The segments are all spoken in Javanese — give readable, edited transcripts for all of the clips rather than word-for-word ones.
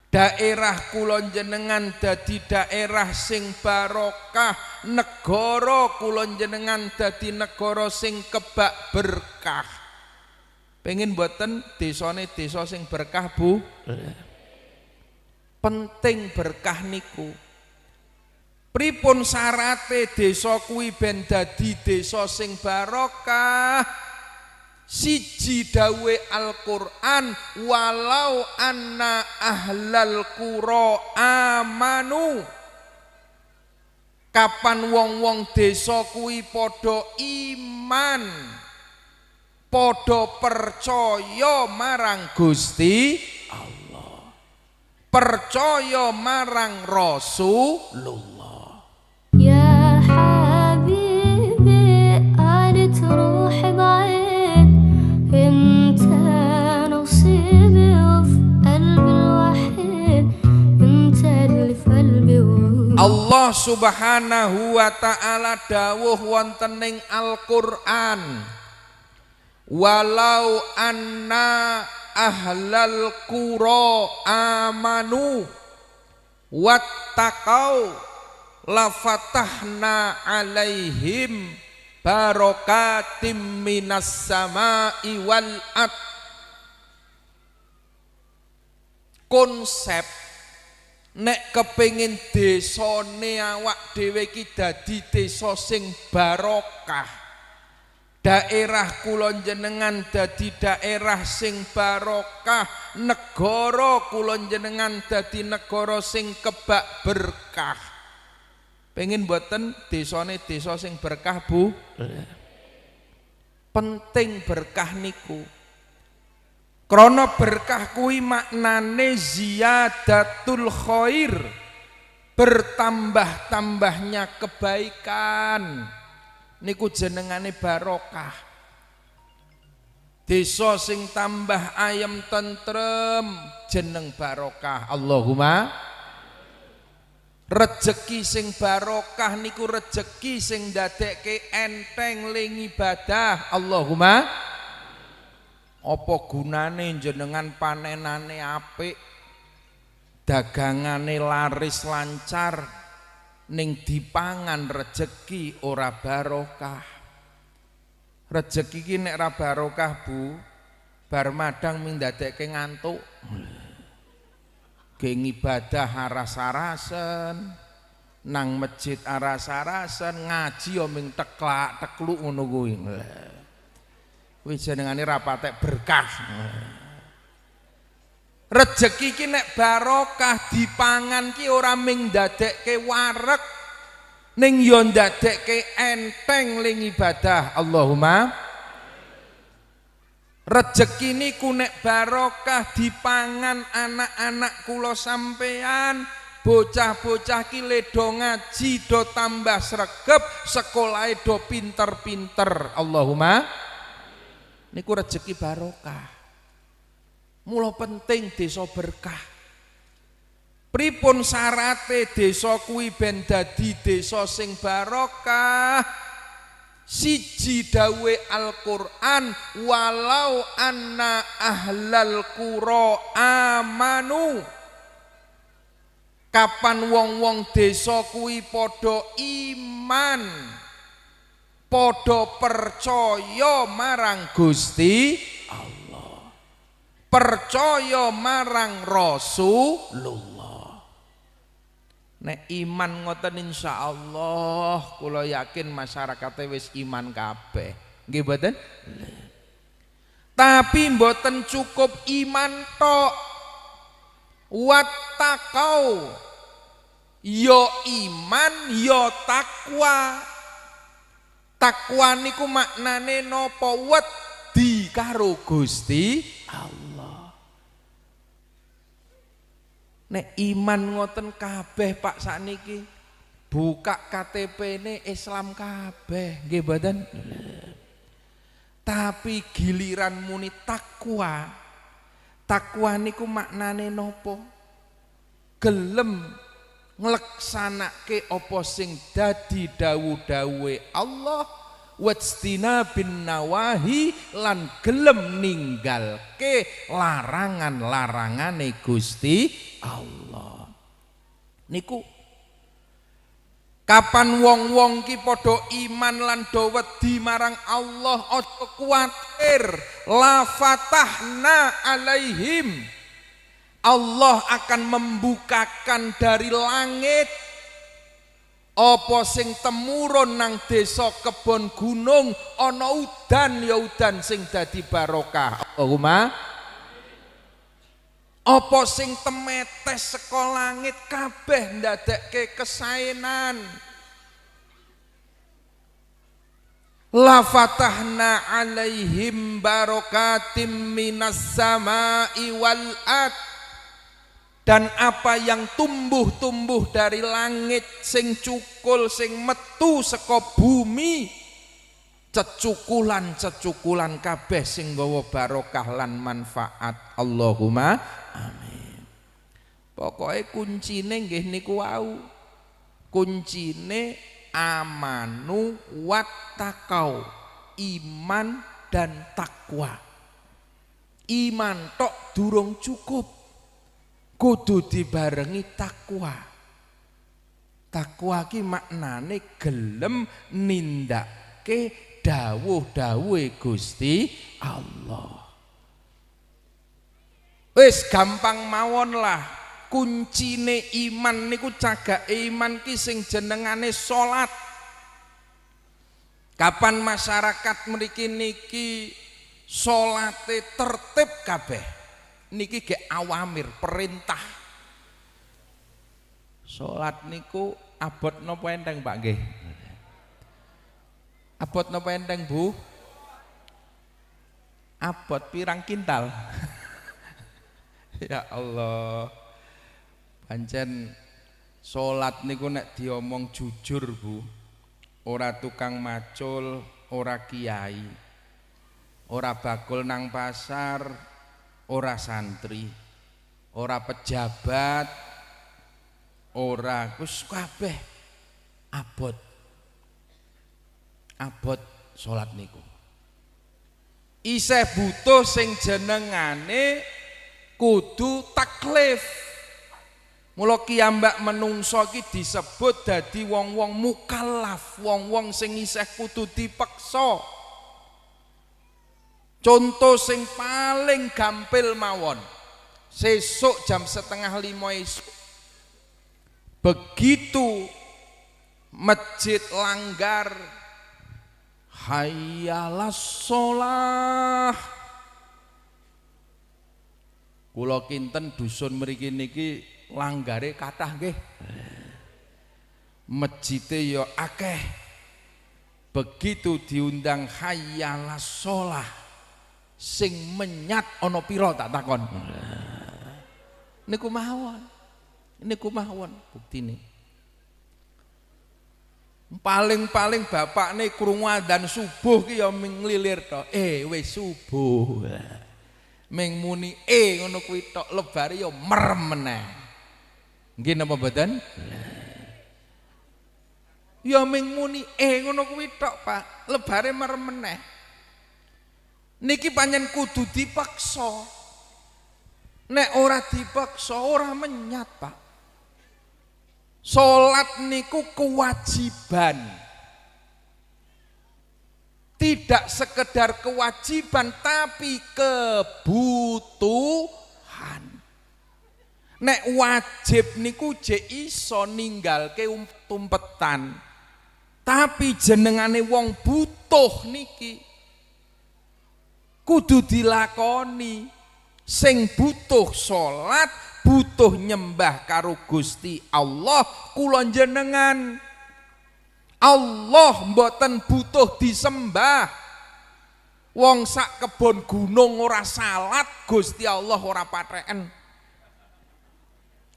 daerah kula jenengan dadi daerah sing barokah, negara kula jenengan dadi negara sing kebak berkah. Pengen mboten desane desa sing berkah, Bu? Penting berkah niku. Pripun syarate desa kuwi ben dadi desa sing barokah? Siji dawe Al-Qur'an, walau anna ahlal qura amanu. Kapan wong-wong desa kuwi padha iman, padha percaya marang Gusti Allah, percaya marang Rasulullah. يا حبيبي قعدت روحي بعيد انت نصيبي وفي قلبي الوحيد انت اللي في قلبي Allah Subhanahu wa ta'ala dawuh wontening Al-Qur'an, walau anna ahlal qura amanu wattaqau lafatahna alaihim barokatim minas sama'i wal ard. Konsep nek kepengin desane awak dhewe iki dadi desa sing barokah, daerah kula jenengan dadi daerah sing barokah, negara kula jenengan dadi negara sing kebak berkah. Pengen mboten desane desa sing berkah, Bu? Penting berkah niku. Krana berkah kuwi maknane ziyadatul khair, bertambah-tambahnya kebaikan. Niku jenengane barokah. Desa sing tambah ayem tentrem jeneng barokah. Allahumma. Rejeki sing barokah niku rejeki sing ndadekke enteng ling ibadah. Allahumma. Apa gunane jenengan panenane apik, dagangane laris lancar, ning dipangan rejeki ora barokah. Rejeki iki nek ora barokah, Bu, bar madang ming ndadekke ngantuk. Geng ibadah aras-arasen, nang masjid aras-arasen, ngaji yo ming teklak-tekluk ngono kuwi. Kuwi jenengane ra patek berkah. Rejeki ki nek barokah dipangan ki ora ming ndadekke wareg, ning yo ndadekke enteng ling ibadah. Allahumma. Rejeki niku nek barokah dipangan anak-anak kula sampean, bocah-bocah ki le do ngaji, do tambah sregep, sekolahe do pinter-pinter. Allahumma. Niku rejeki barokah. Mula penting desa berkah. Pripun syarate desa kuwi ben dadi desa sing barokah? Siji dawe Al-Qur'an, walau anna ahlal qura amanu. Kapan wong-wong desa kuwi padha iman, padha percaya marang Gusti Allah, percaya marang Rasulullah. Nek iman ngoten insyaallah kula yakin masyarakate wis iman kabeh. Nggih mboten? Tapi mboten cukup iman tok. Wattaqau, yo iman yo takwa. Takwa niku maknane napa? Wedi karo Gusti Allah. Nek iman ngoten kabeh Pak sakniki buka KTP-ne Islam kabeh, nggih mboten? Tapi giliran muni takwa, takwa niku maknane napa? Gelem ngleksanake apa sing dadi dawuh-dawuhe Allah, wajtina bin nawahi lan gelem ninggalke larangan-larangane Gusti Allah. Niku kapan wong-wong ki padha iman lan do wedi marang Allah, aja kuwatir, la fatahna alaihim, Allah akan membukakan dari langit apa sing temurun nang desa kebon gunung, ana udan ya udan sing dadi barokah. Allahumma. Apa sing temetes saka langit kabeh ndadekke kesaenan. La fatahna alaihim barakatim minas samai wal ard. Dan apa yang tumbuh-tumbuh dari langit sing cukul sing metu saka bumi, cecukulan kabeh sing nggawa barokah lan manfaat. Allahumma amin. Pokoke kuncine nggih niku wau. Kuncine amanu wattaqau, iman dan takwa. Iman tok durung cukup, kudu dibarengi takwa. Takwa ki maknane gelem nindakake dawuh-dawuhe Gusti Allah. Wis gampang mawon lah, kuncine iman niku cagake iman ki sing jenengane salat. Kapan masyarakat mriki niki salate tertib kabeh, niki ge awamir perintah. Salat niku abot napa enteng Pak nggih? Abot napa enteng Bu? Abot pirang kintal? Ya Allah. Pancen salat niku nek diomong jujur Bu, ora tukang macul, ora kiai, ora bakul nang pasar, ora santri, ora pejabat, ora kus kabeh abot. Abot salat niku. Isih butuh sing jenengane kudu taklif. Mula kiyambak menungso ki disebut dadi wong-wong mukallaf, wong-wong sing isih kudu dipeksa. Contoh sing paling gampil mawon, sesuk jam 4:30 esuk, begitu masjid langgar hayyalas sholah, kula kinten dusun mriki niki langgare kathah nggih, masjide ya akeh. Begitu diundang hayyalas sholah, sing menyat ana pira tak takon. Niku mawon buktine. Paling-paling bapakne krungu adzan subuh ki ya nglilir tok. Wis subuh. Ming muni ngono kuwi tok, lebare ya merem meneh. Nggih napa mboten? Ya ming muni ngono kuwi tok, Pak. Lebare merem meneh. Niki pancen kudu dipaksa. Nek ora dipaksa ora menyat, Pak. Salat niku kewajiban. Tidak sekedar kewajiban tapi kebutuhan. Nek wajib niku jek iso ninggalke umpetan. Tapi jenengane wong butuh niki kudu dilakoni. Sing butuh salat, butuh nyembah karo Gusti Allah, kula jenengan. Allah mboten butuh disembah. Wong sak kebon gunung ora salat, Gusti Allah ora patheken.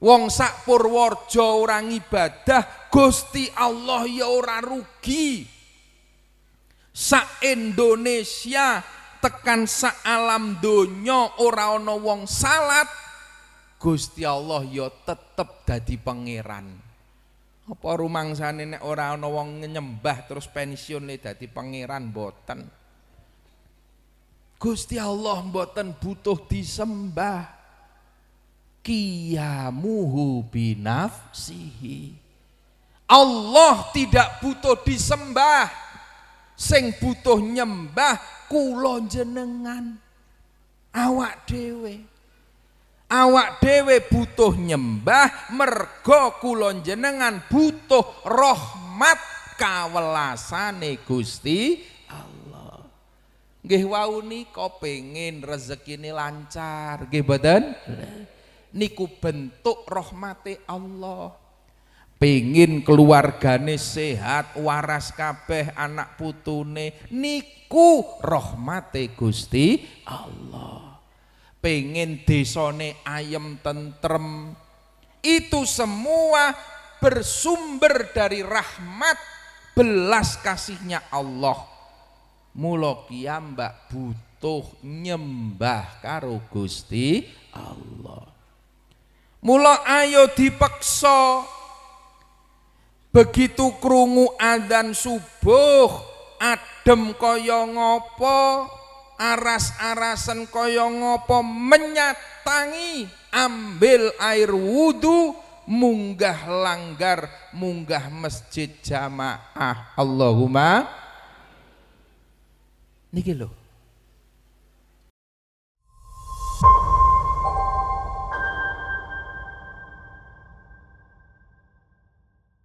Wong sak Purworejo ora ngibadah, Gusti Allah ya ora rugi. Sak Indonesia tekan sak alam donya ora ana wong salat, Gusti Allah ya tetep dadi pangeran. Apa rumangsane nek ora ana wong nyembah terus pensiune dadi pangeran mboten. Gusti Allah mboten butuh disembah. Qiyamuhu binafsihi. Allah tidak butuh disembah. Sing butuh nyembah kula jenengan. Awak dhewe. Awak dhewe butuh nyembah merga kula jenengan butuh rahmat kawelasane Gusti Allah. Nggih wau nika pengin rezekine lancar, nggih mboten? Niku bentuk rahmate Allah. Pengin keluargane sehat, waras kabeh anak putune, niku rahmate Gusti Allah. Pengin desane ayem tentrem, itu semua bersumber dari rahmat belas kasihnya Allah. Mula kiyambak butuh nyembah karo Gusti Allah. Mula ayo dipeksa. Begitu krungu adzan subuh, adem kaya ngopo, aras-arasen kaya ngopo, menyatangi ambil air wudu, munggah langgar, munggah masjid jamaah. Allahumma niki lho.